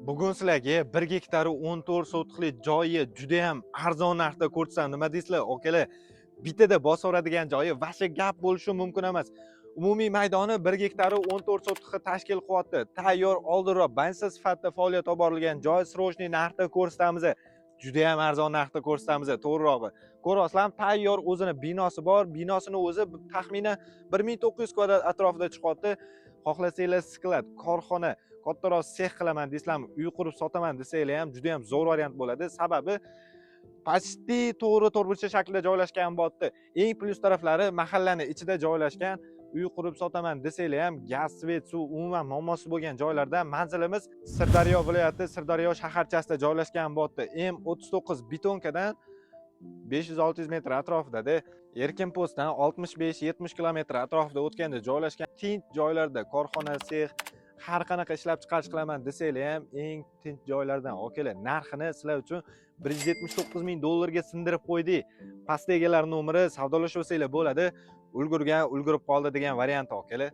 Bugun sizlarga 1 gektari 14 sotixli joyi juda ham arzon narxda ko'rsatsam, nima deysizlar, akalar? Bitada bosaveradigan joyi vasha gap bo'lishi mumkin emas. Umumiy maydoni 1 gektari 14 sotixni tashkil qilyapti. Tayyor, oldinroq bansa sifatida faoliyat olib borilgan joy srochniy narxda ko'rsatamiz. Juda ham arzon narxda ko'rsatamiz, to'g'rirog'i. Ko'ryapsizlarmi, tayyor o'zini binosi bor. Binosini o'zi taxminan 1900 kvadrat atrofida chiqyapti. Xohlasanglar sklat, korxona, kattaroq sex qilaman deysizlarmi, uy qurib sotaman desanglar ham juda ham zo'r variant bo'ladi. Sababi почти to'g'ri to'rtburchak shaklda joylashgan bo'lyapti. Eng plyus taraflari mahallani ichida joylashgan. Uy qurib sotaman desanglar ham gaz, svet, suv umuman muammosi bo'lgan joylarda manzilimiz Sirdaryo viloyati Sirdaryo shaharchasida joylashgan bo'lyapti. M39 betonkadan 500-600 metr atrofida, Erkin postdan 65-70 kilometr atrofida o'tganda joylashgan tinch joylarda korxona, sex, har qanaqa ishlab chiqarish qilaman desanglar ham eng tinch joylardan akalar. Narxini sizlar uchun 179 ming dollarga sindirib qo'ydik. Pastdagilar nomeri savdolashaversanglar bo'ladi. Ulgurgan, ulgurib qoldi degan variant akalar.